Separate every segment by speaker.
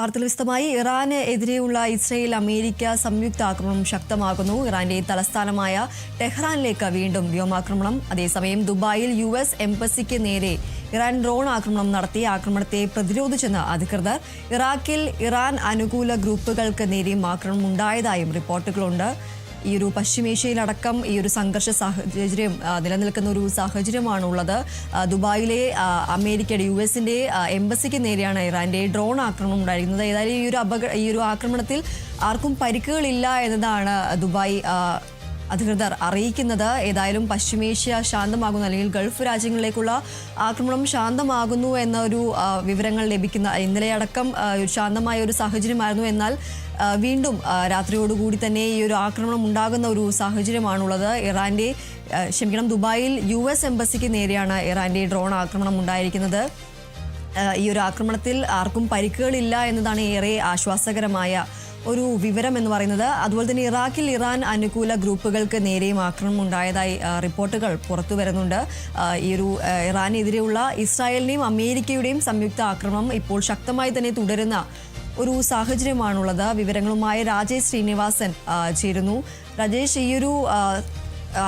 Speaker 1: വാർത്തകൾ വിശദമായി. ഇറാന് എതിരെയുള്ള ഇസ്രയേൽ അമേരിക്ക സംയുക്ത ആക്രമണം ശക്തമാകുന്നു. ഇറാന്റെ തലസ്ഥാനമായ ടെഹ്റാനിലേക്ക് വീണ്ടും വ്യോമാക്രമണം. അതേസമയം ദുബായിൽ US എംബസിക്ക് നേരെ ഇറാൻ ഡ്രോൺ ആക്രമണം നടത്തി. ആക്രമണത്തെ പ്രതിരോധിച്ചെന്ന് അധികൃതർ. ഇറാഖിൽ ഇറാൻ അനുകൂല ഗ്രൂപ്പുകൾക്ക് നേരെയും ആക്രമണം ഉണ്ടായതായും റിപ്പോർട്ടുകളുണ്ട്. ഈ ഒരു പശ്ചിമേഷ്യയിലടക്കം ഈ ഒരു സംഘർഷ സാഹചര്യം നിലനിൽക്കുന്ന ഒരു സാഹചര്യമാണുള്ളത്. ദുബായിലെ അമേരിക്കയുടെ US-ന്റെ എംബസിക്ക് നേരെയാണ് ഇറാന്റെ ഡ്രോൺ ആക്രമണം ഉണ്ടായിരിക്കുന്നത്. ഏതായാലും ഈ ഒരു ആക്രമണത്തിൽ ആർക്കും പരിക്കുകളില്ല എന്നതാണ് ദുബായ് അധികൃതർ അറിയിക്കുന്നത്. ഏതായാലും പശ്ചിമേഷ്യ ശാന്തമാകുന്നു, അല്ലെങ്കിൽ ഗൾഫ് രാജ്യങ്ങളിലേക്കുള്ള ആക്രമണം ശാന്തമാകുന്നു എന്നൊരു വിവരങ്ങൾ ലഭിക്കുന്ന ഇന്നലെ അടക്കം ശാന്തമായ ഒരു സാഹചര്യമായിരുന്നു. എന്നാൽ വീണ്ടും രാത്രിയോടുകൂടി തന്നെ ഈ ഒരു ആക്രമണം ഉണ്ടാകുന്ന ഒരു സാഹചര്യമാണുള്ളത്. ദുബായിൽ US എംബസിക്ക് നേരെയാണ് ഇറാന്റെ ഡ്രോൺ ആക്രമണം ഉണ്ടായിരിക്കുന്നത്. ഈ ഒരു ആക്രമണത്തിൽ ആർക്കും പരിക്കുകളില്ല എന്നതാണ് ഏറെ ആശ്വാസകരമായ ഒരു വിവരം എന്ന് പറയുന്നത്. അതുപോലെ തന്നെ ഇറാഖിൽ ഇറാൻ അനുകൂല ഗ്രൂപ്പുകൾക്ക് നേരെയും ആക്രമണം ഉണ്ടായതായി റിപ്പോർട്ടുകൾ പുറത്തു വരുന്നുണ്ട്. ഈ ഒരു ഇറാനെതിരെയുള്ള ഇസ്രായേലിന്റെയും അമേരിക്കയുടെയും സംയുക്ത ആക്രമണം ഇപ്പോൾ ശക്തമായി തന്നെ തുടരുന്ന ഒരു സാഹചര്യമാണുള്ളത്. വിവരങ്ങളുമായി രാജേഷ് ശ്രീനിവാസൻ ചേരുന്നു. രാജേഷ്, ഈ ഒരു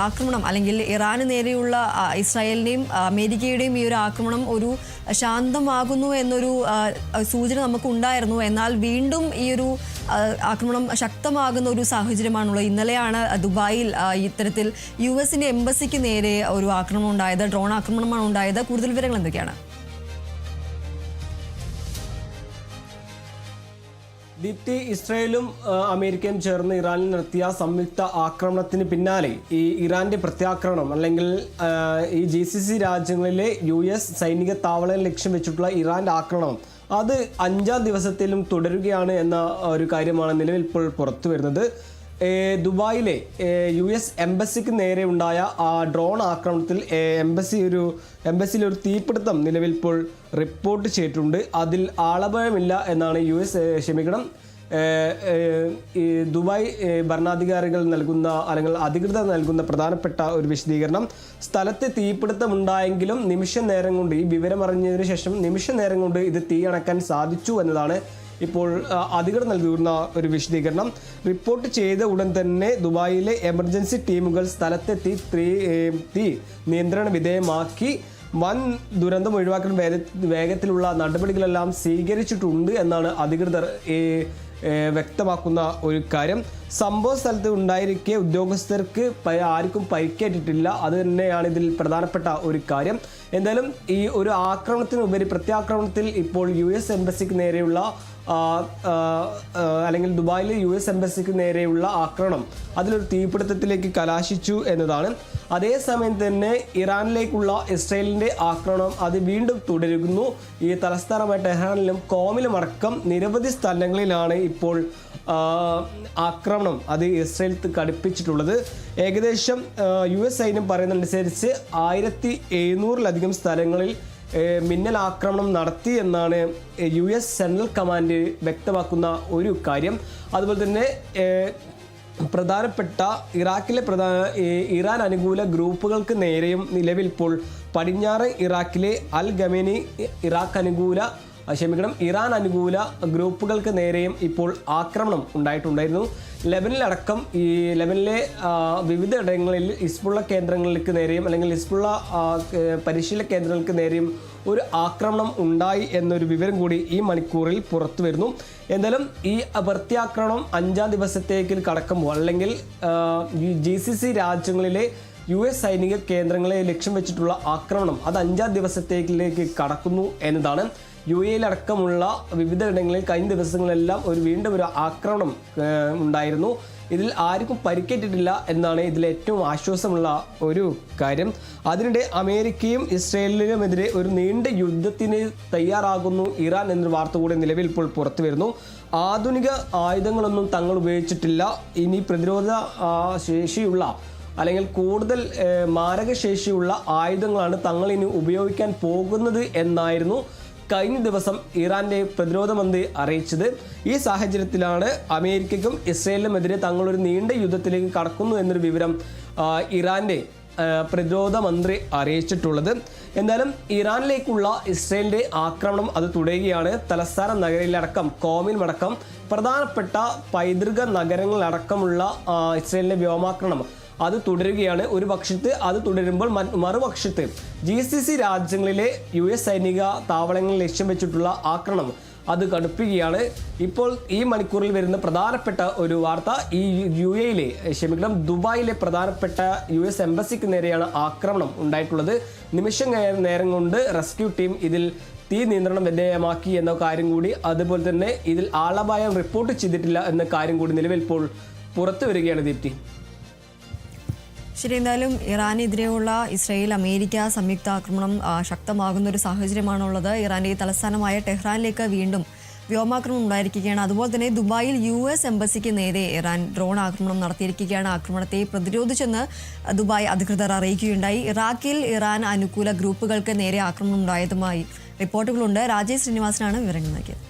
Speaker 1: ആക്രമണം അല്ലെങ്കിൽ ഇറാന് നേരെയുള്ള ഇസ്രായേലിന്റെയും അമേരിക്കയുടെയും ഈ ഒരു ആക്രമണം ഒരു ശാന്തമാകുന്നു എന്നൊരു സൂചന നമുക്കുണ്ടായിരുന്നു. എന്നാൽ വീണ്ടും ഈ ഒരു ആക്രമണം ശക്തമാകുന്ന ഒരു സാഹചര്യമാണുള്ളത്. ഇന്നലെയാണ് ദുബായിൽ ഇത്തരത്തിൽ US-ന്റെ എംബസിക്ക് നേരെ ഒരു ആക്രമണം ഉണ്ടായത്, ഡ്രോൺ ആക്രമണമാണ് ഉണ്ടായത്. കൂടുതൽ വിവരങ്ങൾ എന്തൊക്കെയാണ്?
Speaker 2: ദീപ്തി, ഇസ്രയേലും അമേരിക്കയും ചേർന്ന് ഇറാനിൽ നടത്തിയ സംയുക്ത ആക്രമണത്തിന് പിന്നാലെ ഈ ഇറാന്റെ പ്രത്യാക്രമണം അല്ലെങ്കിൽ ഈ GCC രാജ്യങ്ങളിലെ US സൈനിക താവളങ്ങൾ ലക്ഷ്യം വെച്ചിട്ടുള്ള ഇറാന്റെ ആക്രമണം അത് 5ാം ദിവസത്തിലും തുടരുകയാണ് എന്ന ഒരു കാര്യമാണ് നിലവിൽ ഇപ്പോൾ പുറത്തു വരുന്നത്. ദുബായിലെ US എംബസിക്ക് നേരെ ഉണ്ടായ ആ ഡ്രോൺ ആക്രമണത്തിൽ എംബസിയിൽ ഒരു തീപിടുത്തം നിലവിൽ ഇപ്പോൾ റിപ്പോർട്ട് ചെയ്തിട്ടുണ്ട്. അതിൽ ആളപായമില്ല എന്നാണ് ഈ ദുബായ് ഭരണാധികാരികൾ നൽകുന്ന അല്ലെങ്കിൽ അധികൃതർ നൽകുന്ന പ്രധാനപ്പെട്ട ഒരു വിശദീകരണം. സ്ഥലത്ത് തീപിടുത്തം ഉണ്ടായെങ്കിലും നിമിഷ നേരം കൊണ്ട്, ഈ വിവരം അറിഞ്ഞതിന് ശേഷം നിമിഷ നേരം കൊണ്ട് ഇത് തീ അണക്കാൻ സാധിച്ചു എന്നതാണ് ഇപ്പോൾ അധികൃതർ നൽകുന്ന ഒരു വിശദീകരണം. റിപ്പോർട്ട് ചെയ്ത ഉടൻ തന്നെ ദുബായിലെ എമർജൻസി ടീമുകൾ സ്ഥലത്തെത്തി തീ നിയന്ത്രണ വിധേയമാക്കി വൻ ദുരന്തം ഒഴിവാക്കാൻ വേഗത്തിലുള്ള നടപടികളെല്ലാം സ്വീകരിച്ചിട്ടുണ്ട് എന്നാണ് അധികൃതർ വ്യക്തമാക്കുന്ന ഒരു കാര്യം. സംഭവ സ്ഥലത്ത് ഉണ്ടായിരിക്കെ ഉദ്യോഗസ്ഥർക്ക് ആർക്കും പരിക്കേറ്റിട്ടില്ല. അത് തന്നെയാണ് ഇതിൽ പ്രധാനപ്പെട്ട ഒരു കാര്യം. എന്തായാലും ഈ ഒരു ആക്രമണത്തിനുപരി പ്രത്യാക്രമണത്തിൽ ഇപ്പോൾ US എംബസിക്ക് നേരെയുള്ള അല്ലെങ്കിൽ ദുബായിലെ US എംബസിക്ക് നേരെയുള്ള ആക്രമണം അതിലൊരു തീപിടുത്തത്തിലേക്ക് കലാശിച്ചു എന്നതാണ്. അതേസമയം തന്നെ ഇറാനിലേക്കുള്ള ഇസ്രയേലിൻ്റെ ആക്രമണം അത് വീണ്ടും തുടരുന്നു. ഈ തലസ്ഥാനമായ ടെഹ്റാനിലും കോമിലും അടക്കം നിരവധി സ്ഥലങ്ങളിലാണ് ഇപ്പോൾ ആക്രമണം അത് ഇസ്രയേൽ കടുപ്പിച്ചിട്ടുള്ളത്. ഏകദേശം US സൈന്യം പറയുന്നതനുസരിച്ച് 1700-ലധികം സ്ഥലങ്ങളിൽ മിന്നൽ ആക്രമണം നടത്തി എന്നാണ് US സെൻട്രൽ കമാൻഡ് വ്യക്തമാക്കുന്ന ഒരു കാര്യം. അതുപോലെ തന്നെ പ്രധാനപ്പെട്ട ഇറാഖിലെ ഇറാൻ അനുകൂല ഗ്രൂപ്പുകൾക്ക് നേരെയും നിലവിൽ ഇപ്പോൾ പടിഞ്ഞാറ് ഇറാഖിലെ അൽ ഗമേനി ഇറാൻ അനുകൂല ഗ്രൂപ്പുകൾക്ക് നേരെയും ഇപ്പോൾ ആക്രമണം ഉണ്ടായിട്ടുണ്ടായിരുന്നു. ലെബനിലടക്കം ലെബനിലെ വിവിധ ഇടങ്ങളിൽ ഹിസ്ബുള്ള കേന്ദ്രങ്ങൾക്ക് നേരെയും അല്ലെങ്കിൽ ഹിസ്ബുള്ള പരിശീലന കേന്ദ്രങ്ങൾക്ക് നേരെയും ഒരു ആക്രമണം ഉണ്ടായി എന്നൊരു വിവരം കൂടി ഈ മണിക്കൂറിൽ പുറത്തു വരുന്നു. എന്തായാലും ഈ പ്രത്യാക്രമണം 5ാം ദിവസത്തേക്ക് കടക്കുമ്പോൾ അല്ലെങ്കിൽ GCC രാജ്യങ്ങളിലെ US സൈനിക കേന്ദ്രങ്ങളെ ലക്ഷ്യം വെച്ചിട്ടുള്ള ആക്രമണം അത് 5ാം ദിവസത്തേക്കിലേക്ക് കടക്കുന്നു എന്നതാണ്. UAE-ലടക്കമുള്ള വിവിധ ഇടങ്ങളിൽ കഴിഞ്ഞ ദിവസങ്ങളെല്ലാം വീണ്ടും ഒരു ആക്രമണം ഉണ്ടായിരുന്നു. ഇതിൽ ആർക്കും പരിക്കേറ്റിട്ടില്ല എന്നാണ് ഇതിൽ ഏറ്റവും ആശ്വാസമുള്ള ഒരു കാര്യം. അതിനിടെ അമേരിക്കയും ഇസ്രയേലിനുമെതിരെ ഒരു നീണ്ട യുദ്ധത്തിന് തയ്യാറാകുന്നു ഇറാൻ എന്നൊരു വാർത്ത കൂടി നിലവിൽ ഇപ്പോൾ പുറത്തു വരുന്നു. ആധുനിക ആയുധങ്ങളൊന്നും തങ്ങൾ ഉപയോഗിച്ചിട്ടില്ല, ഇനി പ്രതിരോധ ശേഷിയുള്ള അല്ലെങ്കിൽ കൂടുതൽ മാരകശേഷിയുള്ള ആയുധങ്ങളാണ് തങ്ങൾ ഇനി ഉപയോഗിക്കാൻ പോകുന്നത് എന്നായിരുന്നു കഴിഞ്ഞ ദിവസം ഇറാന്റെ പ്രതിരോധ മന്ത്രി അറിയിച്ചത്. ഈ സാഹചര്യത്തിലാണ് അമേരിക്കയ്ക്കും ഇസ്രയേലിനുമെതിരെ തങ്ങളൊരു നീണ്ട യുദ്ധത്തിലേക്ക് കടക്കുന്നു എന്നൊരു വിവരം ഇറാന്റെ പ്രതിരോധ മന്ത്രി അറിയിച്ചിട്ടുള്ളത്. എന്തായാലും ഇറാനിലേക്കുള്ള ഇസ്രയേലിൻ്റെ ആക്രമണം അത് തുടരുകയാണ്. തലസ്ഥാന നഗരങ്ങളിലടക്കം കോമിലുമടക്കം പ്രധാനപ്പെട്ട പൈതൃക നഗരങ്ങളിലടക്കമുള്ള ഇസ്രയേലിൻ്റെ വ്യോമാക്രമണം അത് തുടരുകയാണ്. ഒരു പക്ഷത്ത് അത് തുടരുമ്പോൾ മറുപക്ഷത്ത് GCC രാജ്യങ്ങളിലെ US സൈനിക താവളങ്ങളിൽ ലക്ഷ്യം വെച്ചിട്ടുള്ള ആക്രമണം അത് കടുപ്പിക്കുകയാണ്. ഇപ്പോൾ ഈ മണിക്കൂറിൽ വരുന്ന പ്രധാനപ്പെട്ട ഒരു വാർത്ത ഈ ദുബായിലെ പ്രധാനപ്പെട്ട US എംബസിക്ക് നേരെയാണ് ആക്രമണം ഉണ്ടായിട്ടുള്ളത്. നിമിഷം നേരം കൊണ്ട് റെസ്ക്യൂ ടീം ഇതിൽ തീ നിയന്ത്രണം വിധേയമാക്കി എന്ന കാര്യം കൂടി, അതുപോലെ തന്നെ ഇതിൽ ആളപായം റിപ്പോർട്ട് ചെയ്തിട്ടില്ല എന്ന കാര്യം കൂടി നിലവിൽ ഇപ്പോൾ പുറത്തു വരികയാണ് ദീപ്തി.
Speaker 1: ശരി, എന്തായാലും ഇറാനെതിരെയുള്ള ഇസ്രായേൽ അമേരിക്ക സംയുക്ത ആക്രമണം ശക്തമാകുന്ന ഒരു സാഹചര്യമാണുള്ളത്. ഇറാന്റെ തലസ്ഥാനമായ ടെഹ്റാനിലേക്ക് വീണ്ടും വ്യോമാക്രമണം ഉണ്ടായിരിക്കുകയാണ്. അതുപോലെ തന്നെ ദുബായിൽ US എംബസിക്ക് നേരെ ഇറാൻ ഡ്രോൺ ആക്രമണം നടത്തിയിരിക്കുകയാണ്. ആക്രമണത്തെ പ്രതിരോധിച്ചെന്ന് ദുബായ് അധികൃതർ അറിയിക്കുകയുണ്ടായി. ഇറാഖിൽ ഇറാൻ അനുകൂല ഗ്രൂപ്പുകൾക്ക് നേരെ ആക്രമണം ഉണ്ടായതുമായി റിപ്പോർട്ടുകളുണ്ട്. രാജേഷ് ശ്രീനിവാസനാണ് വിവരങ്ങൾ നൽകിയത്.